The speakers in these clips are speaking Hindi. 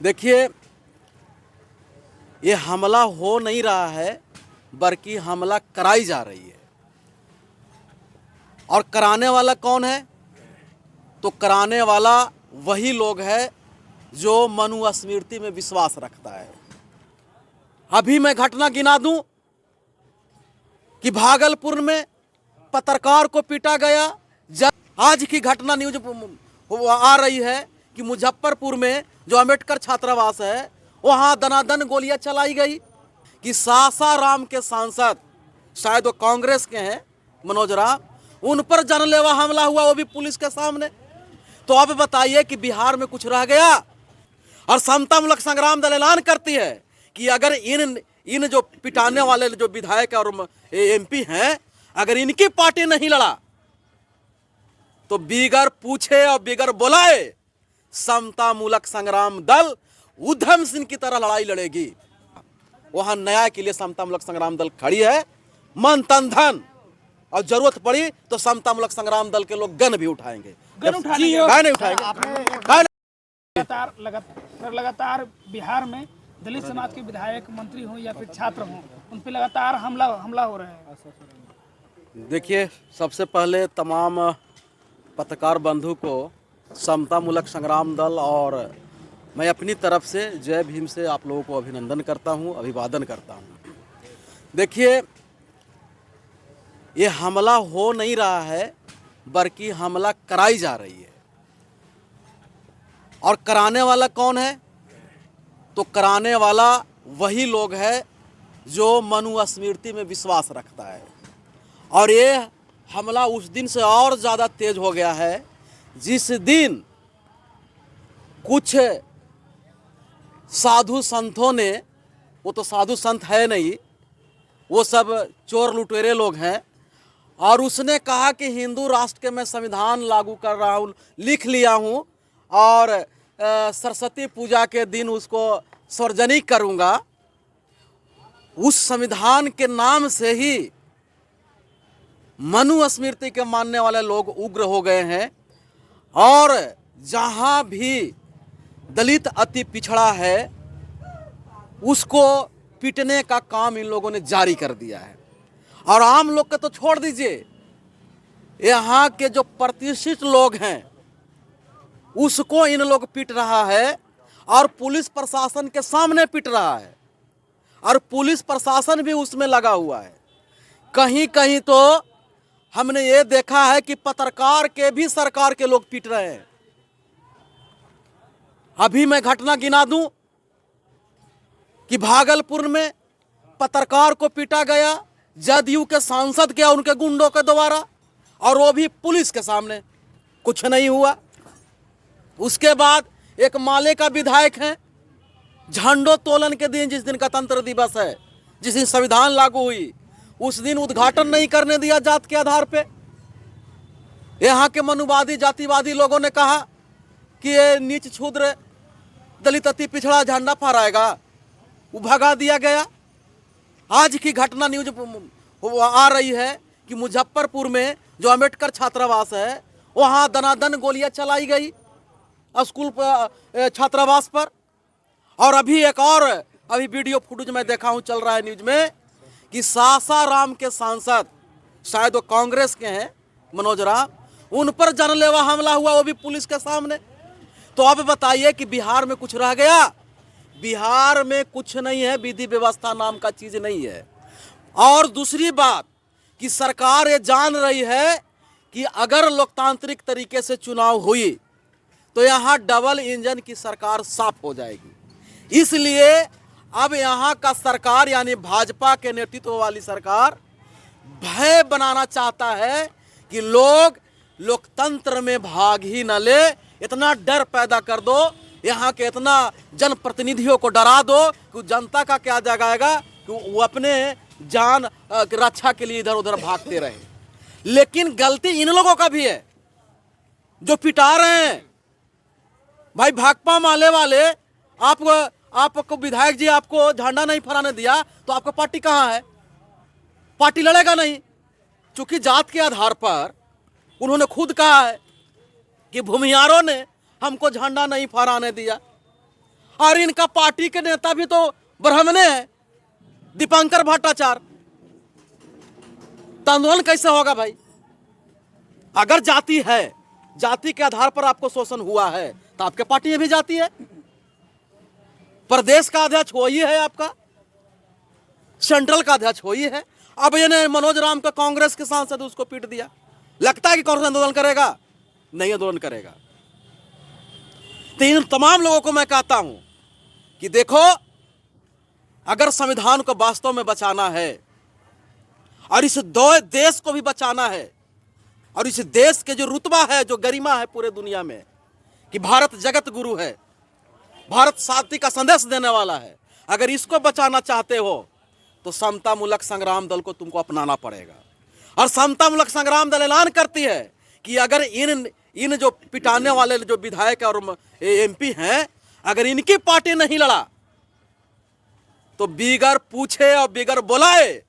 देखिए, ये हमला हो नहीं रहा है बल्कि हमला कराई जा रही है। और कराने वाला कौन है? तो कराने वाला वही लोग है जो मनुस्मृति में विश्वास रखता है। अभी मैं घटना गिना दूं कि भागलपुर में पत्रकार को पीटा गया। आज की घटना न्यूज आ रही है कि मुजफ्फरपुर में जो अंबेडकर छात्रावास है वहां दनादन गोलियां चलाई गई। कि सासाराम के सांसद, शायद वो कांग्रेस के हैं, मनोज राम, उन पर जानलेवा हमला हुआ, वो भी पुलिस के सामने। तो अब बताइए कि बिहार में कुछ रह गया? और समतामूलक संग्राम दल ऐलान करती है कि अगर इन जो पिटाने वाले जो विधायक और एमपी हैं, अगर इनकी पार्टी नहीं लड़ा तो बिगर पूछे और बिगर बुलाए समतामूलक संग्राम दल उधम सिंह की तरह लड़ाई लड़ेगी। वहां न्याय के लिए समतामूलक संग्राम दल खड़ी है, मन तन धन, और जरूरत पड़ी तो समतामूलक संग्राम दल के लोग गन भी उठाएंगे। गन उठाएंगे, नहीं उठाएंगे। लगातार बिहार में दलित समाज के विधायक, मंत्री हो या फिर छात्र हो, उन पे लगातार हमला हो रहा है। देखिए, सबसे पहले तमाम पत्रकार बंधु को समतामूलक संग्राम दल और मैं अपनी तरफ से जय भीम से आप लोगों को अभिनंदन करता हूं, अभिवादन करता हूं। देखिए, ये हमला हो नहीं रहा है बल्कि हमला कराई जा रही है। और कराने वाला कौन है? तो कराने वाला वही लोग है जो मनुस्मृति में विश्वास रखता है। और ये हमला उस दिन से और ज़्यादा तेज हो गया है जिस दिन कुछ साधु संतों ने, वो तो साधु संत है नहीं, वो सब चोर लुटेरे लोग हैं, और उसने कहा कि हिंदू राष्ट्र के मैं संविधान लागू कर रहा हूँ, लिख लिया हूँ, और सरस्वती पूजा के दिन उसको सार्वजनिक करूँगा। उस संविधान के नाम से ही मनुस्मृति के मानने वाले लोग उग्र हो गए हैं। और जहाँ भी दलित अति पिछड़ा है उसको पीटने का काम इन लोगों ने जारी कर दिया है। और आम लोग के तो छोड़ दीजिए, यहाँ के जो प्रतिष्ठित लोग हैं उसको इन लोग पीट रहा है, और पुलिस प्रशासन के सामने पीट रहा है, और पुलिस प्रशासन भी उसमें लगा हुआ है। कहीं कहीं तो हमने ये देखा है कि पत्रकार के भी सरकार के लोग पीट रहे हैं। अभी मैं घटना गिना दूं कि भागलपुर में पत्रकार को पीटा गया, जदयू के सांसद के उनके गुंडों के द्वारा, और वो भी पुलिस के सामने, कुछ नहीं हुआ। उसके बाद एक माले का विधायक है, झंडोत्तोलन के दिन, जिस दिन गणतंत्र दिवस है, जिस दिन संविधान लागू हुई, उस दिन उद्घाटन नहीं करने दिया जात के आधार पे। यहाँ के मनुवादी जातिवादी लोगों ने कहा कि ये नीच क्षुद्र दलित अति पिछड़ा झंडा फहराएगा, वो भगा दिया गया। आज की घटना न्यूज आ रही है कि मुजफ्फरपुर में जो अंबेडकर छात्रावास है वहाँ दनादन गोलियां चलाई गई स्कूल छात्रावास पर। और अभी एक और वीडियो फुटेज मैं देखा हूँ, चल रहा है न्यूज में, कि सासाराम के सांसद, शायद वो कांग्रेस के हैं, मनोज राम, उन पर जानलेवा हमला हुआ, वो भी पुलिस के सामने। तो अब बताइए कि बिहार में कुछ रह गया? बिहार में कुछ नहीं है, विधि व्यवस्था नाम का चीज नहीं है। और दूसरी बात कि सरकार ये जान रही है कि अगर लोकतांत्रिक तरीके से चुनाव हुई तो यहाँ डबल इंजन की सरकार साफ हो जाएगी। इसलिए अब यहाँ का सरकार यानी भाजपा के नेतृत्व वाली सरकार भय बनाना चाहता है कि लोग लोकतंत्र में भाग ही न ले। इतना डर पैदा कर दो, यहाँ के इतना जनप्रतिनिधियों को डरा दो कि जनता का क्या जगाएगा कि वो अपने जान रक्षा के लिए इधर उधर भागते रहे। लेकिन गलती इन लोगों का भी है जो पिटा रहे हैं। भाई, भाकपा माले वाले, आपको विधायक जी आपको झंडा नहीं फहराने दिया तो आपका पार्टी कहाँ है? पार्टी लड़ेगा नहीं, चूंकि जात के आधार पर उन्होंने खुद कहा है कि भूमिहारों ने हमको झंडा नहीं फहराने दिया। और इनका पार्टी के नेता भी तो ब्राह्मणे हैं, दीपंकर भट्टाचार्य। तो आंदोलन कैसे होगा भाई? अगर जाति है, जाति के आधार पर आपको शोषण हुआ है, तो आपके पार्टी में भी जाति है। प्रदेश का अध्यक्ष वही है, आपका सेंट्रल का अध्यक्ष वही है। अब ये मनोज राम का कांग्रेस के सांसद उसको पीट दिया। लगता है कि कांग्रेस आंदोलन करेगा? नहीं आंदोलन करेगा। तो इन तमाम लोगों को मैं कहता हूं कि देखो, अगर संविधान को वास्तव में बचाना है और इस देश को भी बचाना है, और इस देश के जो रुतबा है, जो गरिमा है पूरे दुनिया में, कि भारत जगत गुरु है, भारत शांति का संदेश देने वाला है, अगर इसको बचाना चाहते हो तो समतामूलक संग्राम दल को तुमको अपनाना पड़ेगा। और समतामूलक संग्राम दल ऐलान करती है कि अगर इन जो पिटाने वाले जो विधायक और एमपी हैं, अगर इनकी पार्टी नहीं लड़ा तो बिगर पूछे और बिगर बुलाए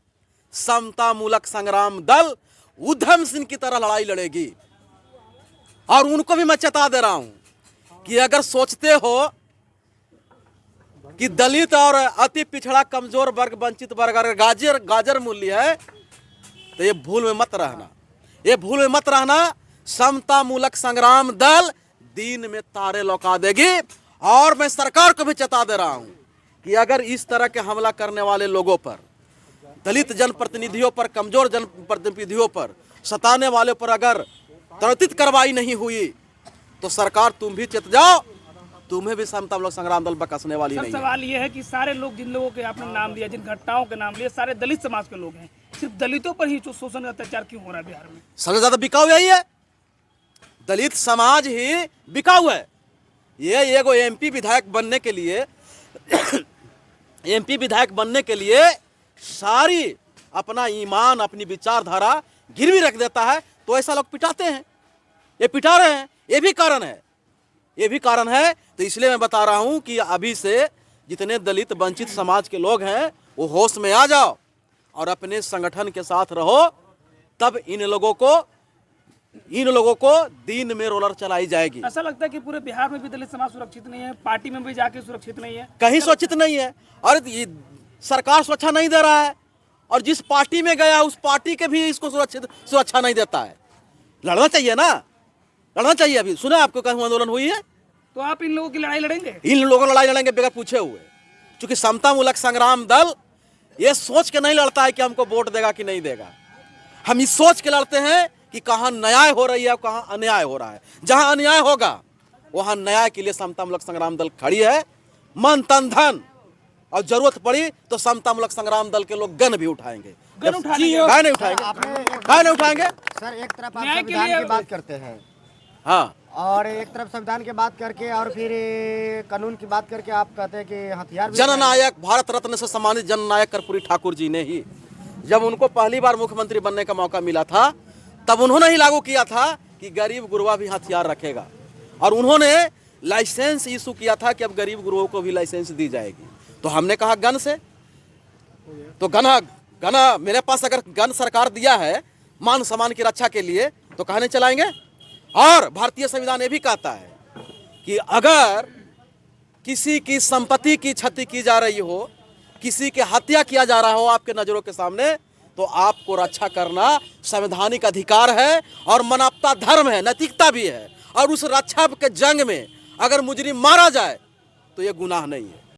समतामूलक संग्राम दल उधम सिंह की तरह लड़ाई लड़ेगी। और उनको भी मैं चेता दे रहा हूं कि अगर सोचते हो कि दलित और अति पिछड़ा कमजोर वर्ग वंचित वर्ग अगर गाजर मूल्य है, तो ये भूल में मत रहना, ये भूल में मत रहना। समतामूलक संग्राम दल दिन में तारे लौका देगी। और मैं सरकार को भी चेता दे रहा हूं कि अगर इस तरह के हमला करने वाले लोगों पर, दलित जनप्रतिनिधियों पर, कमजोर जनप्रतिनिधियों पर, सताने वाले पर अगर त्वरित कार्रवाई नहीं हुई तो सरकार तुम भी चेत जाओ, तुम्हें भी समतामूलक संग्राम दल बकसने वाली नहीं है। सवाल ये है कि सारे लोग, जिन लोगों के आपने नाम दिया, जिन घटनाओं के नाम लिए, सारे दलित समाज के लोग हैं। सिर्फ दलितों पर ही जो शोषण अत्याचार क्यों हो रहा है बिहार में? सबसे ज्यादा बिकाऊ यही है, दलित समाज ही बिकाऊ है। ये एगो एमपी विधायक बनने के लिए एमपी विधायक बनने के लिए सारी अपना ईमान, अपनी विचारधारा गिरवी रख देता है, तो ऐसा लोग पिटाते हैं, ये पिटा रहे हैं। ये भी कारण है, ये भी कारण है। तो इसलिए मैं बता रहा हूं कि अभी से जितने दलित वंचित समाज के लोग हैं वो होश में आ जाओ और अपने संगठन के साथ रहो, तब इन लोगों को दिन में रोलर चलाई जाएगी। ऐसा लगता है कि पूरे बिहार में भी दलित समाज सुरक्षित नहीं है, पार्टी में भी जाके सुरक्षित नहीं है, कहीं सुरक्षित नहीं है। और ये सरकार सुरक्षा नहीं दे रहा है, और जिस पार्टी में गया उस पार्टी के भी इसको सुरक्षा नहीं देता है। लड़ना चाहिए ना, लड़ना चाहिए। अभी सुना आपको कहीं आंदोलन हुई है? तो आप इन लोगों की लड़ाई लड़ेंगे? इन लोगों की लड़ाई लड़ेंगे बगैर पूछे हुए। क्योंकि समतामूलक संग्राम दल ये सोच के नहीं लड़ता है कि हमको वोट देगा कि नहीं देगा। हम इस सोच के लड़ते हैं कि कहाँ न्याय हो रही है, कहाँ अन्याय हो रहा है। जहां अन्याय होगा वहां न्याय के लिए समतामूलक संग्राम दल खड़ी है, मन तन धन। और जरूरत पड़ी तो समतामूलक संग्राम दल के लोग गन भी उठाएंगे। गन उठाएंगे? काहे नहीं उठाएंगे? काहे नहीं उठाएंगे? सर, एक तरफ आप न्याय के संविधान लिए- की बात करते हैं, हाँ, और एक तरफ संविधान की बात करके और फिर कानून की बात करके आप कहते हैं कि हथियार भी जननायक, भारत रत्न से सम्मानित जननायक कर्पूरी ठाकुर जी ने ही, जब उनको पहली बार मुख्यमंत्री बनने का मौका मिला था, तब उन्होंने ही लागू किया था कि गरीब गुरबा भी हथियार रखेगा। और उन्होंने लाइसेंस इशू किया था कि अब गरीब गुरुओं को भी लाइसेंस दी जाएगी। तो हमने कहा गन से, तो गना मेरे पास अगर गन सरकार दिया है मान सम्मान की रक्षा के लिए, तो कहने चलाएंगे। और भारतीय संविधान ये भी कहता है कि अगर किसी की संपत्ति की क्षति की जा रही हो, किसी की हत्या किया जा रहा हो आपके नजरों के सामने, तो आपको रक्षा करना संवैधानिक अधिकार है और मानवता धर्म है, नैतिकता भी है। और उस रक्षा के जंग में अगर मुजरिम मारा जाए तो ये गुनाह नहीं है।